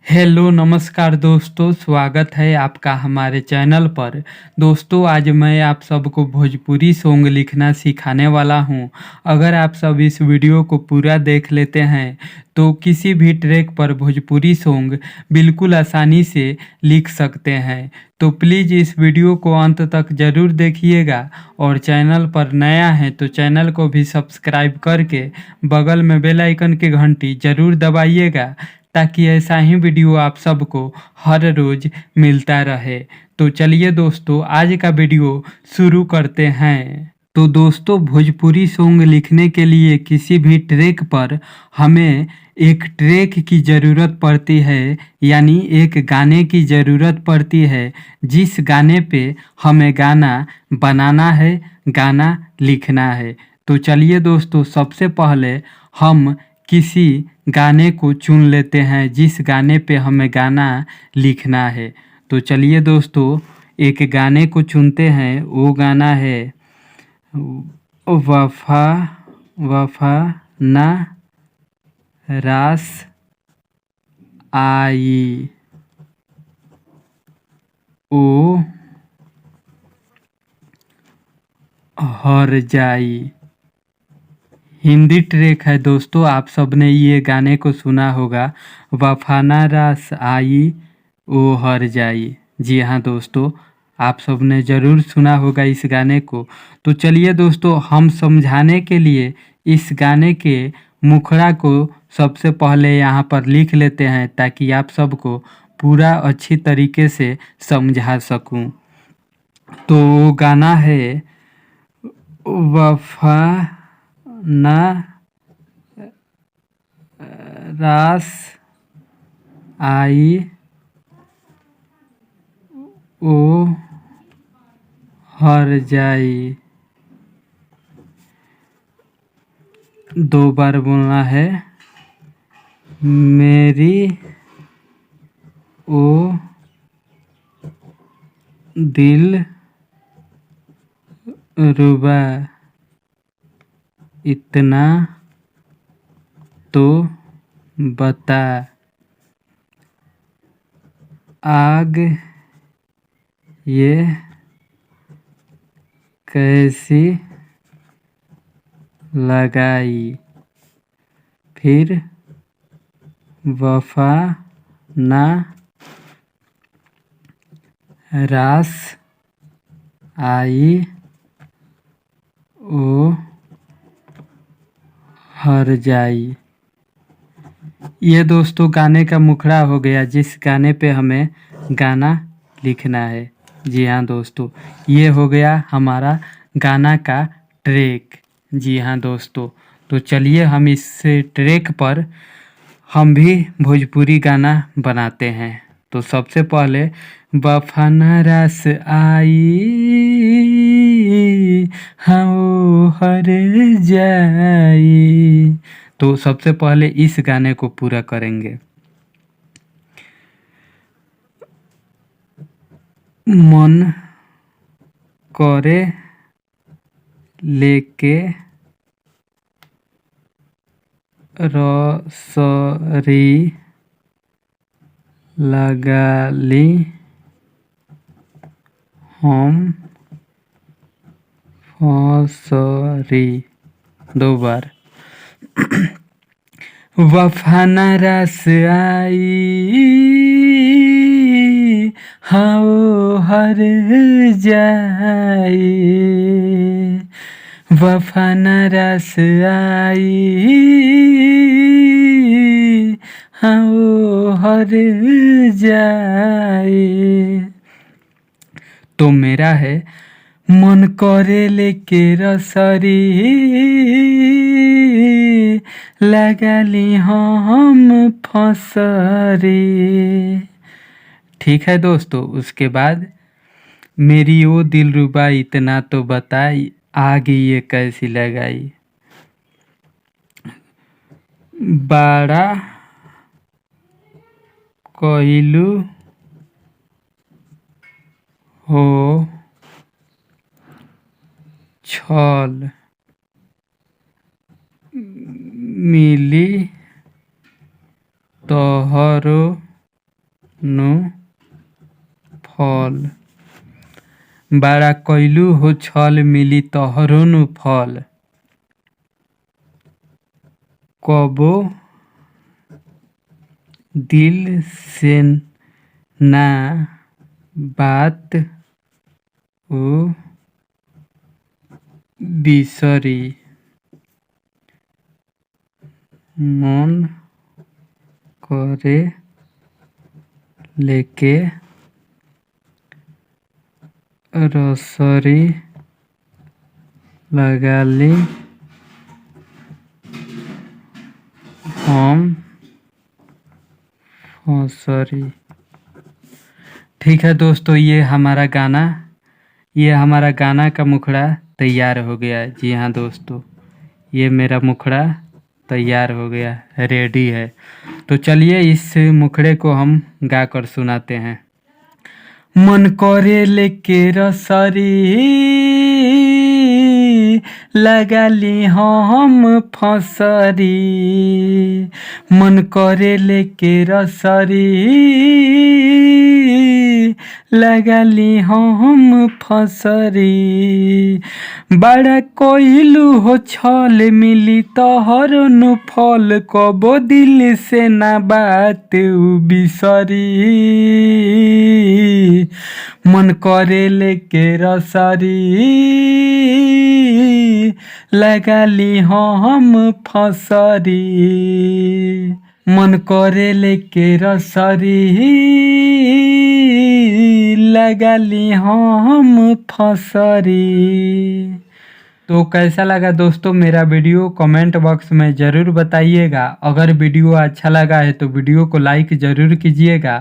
Hello नमस्कार दोस्तों, स्वागत है आपका हमारे चैनल पर। दोस्तों आज मैं आप सबको भोजपुरी सॉन्ग लिखना सिखाने वाला हूं। अगर आप सब इस वीडियो को पूरा देख लेते हैं तो किसी भी ट्रैक पर भोजपुरी सॉन्ग बिल्कुल आसानी से लिख सकते हैं। तो प्लीज़ इस वीडियो को अंत तक ज़रूर देखिएगा और चैनल पर नया है तो चैनल को भी सब्सक्राइब करके बगल में बेल आइकन की घंटी ज़रूर दबाइएगा ताकि ऐसा ही वीडियो आप सबको हर रोज़ मिलता रहे। तो चलिए दोस्तों आज का वीडियो शुरू करते हैं। तो दोस्तों भोजपुरी सॉन्ग लिखने के लिए किसी भी ट्रैक पर हमें एक ट्रैक की ज़रूरत पड़ती है, यानी एक गाने की ज़रूरत पड़ती है जिस गाने पे हमें गाना बनाना है, गाना लिखना है। तो चलिए दोस्तों सबसे पहले हम किसी गाने को चुन लेते हैं जिस गाने पे हमें गाना लिखना है। तो चलिए दोस्तों एक गाने को चुनते हैं। वो गाना है वफा वफा ना रास आई ओ हर जाई। हिंदी ट्रैक है दोस्तों, आप सब ने ये गाने को सुना होगा। वफाना रास आई ओ हर जाई। जी हाँ दोस्तों, आप सब ने ज़रूर सुना होगा इस गाने को। तो चलिए दोस्तों हम समझाने के लिए इस गाने के मुखड़ा को सबसे पहले यहाँ पर लिख लेते हैं ताकि आप सबको पूरा अच्छी तरीके से समझा सकूं। तो वो गाना है वफा ना रास आई ओ हर जाई। दो बार बोलना है। मेरी ओ दिल रुबा इतना तो बता, आग ये कैसी लगाई, फिर वफा ना रास आई ओ हर जाई। ये दोस्तों गाने का मुखड़ा हो गया जिस गाने पे हमें गाना लिखना है। जी हाँ दोस्तों, ये हो गया हमारा गाना का ट्रैक। जी हाँ दोस्तों, तो चलिए हम इस ट्रैक पर हम भी भोजपुरी गाना बनाते हैं। तो सबसे पहले वफाना रस आई हाँ वो हर जाई। तो सबसे पहले इस गाने को पूरा करेंगे। मन करे लेके रसरी लगाली हम फसरी। दो बार। वफाना रस आई हाँ वो हर जाई। वफाना रस आई हाँ वो हर जाई। तो मेरा है मन करे लेके रसरी लगाली हम फसरी। ठीक है दोस्तों, उसके बाद मेरी ओ दिलरुबा इतना तो बताई, आग ये कैसी लगाई। बड़ा कोइलू हो छल मिली तोहरो नु फल। बड़ा कैलू हो छल मिली तोहरो नु फल। कबो दिल से ना बात ओ बिसरी। मन करे लेके रसरी लगाली हम फसरी। ठीक है दोस्तों, ये हमारा गाना का मुखड़ा तैयार हो गया है। जी हाँ दोस्तों, ये मेरा मुखड़ा तैयार हो गया, रेडी है। तो चलिए इस मुखड़े को हम गा कर सुनाते हैं। मन करे लेके रसरी लगाली हम फसरी। मन करे लेके रसरी लगाली हम फसरी। बड़ा कोइलू हो छल मिली तोहर नु फल। कबो दिल से ना बात बिसरी। मन करे लेके रसरी लगाली हम फसरी। मन करे लेके रसरी लगाली हम फसरी। तो कैसा लगा दोस्तों मेरा वीडियो, कमेंट बॉक्स में ज़रूर बताइएगा। अगर वीडियो अच्छा लगा है तो वीडियो को लाइक ज़रूर कीजिएगा।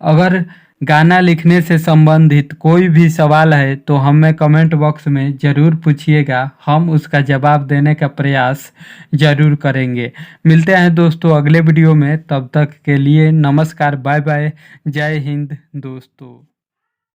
अगर गाना लिखने से संबंधित कोई भी सवाल है तो हमें कमेंट बॉक्स में ज़रूर पूछिएगा, हम उसका जवाब देने का प्रयास ज़रूर करेंगे। मिलते हैं दोस्तों अगले वीडियो में, तब तक के लिए नमस्कार, बाय बाय, जय हिंद दोस्तों।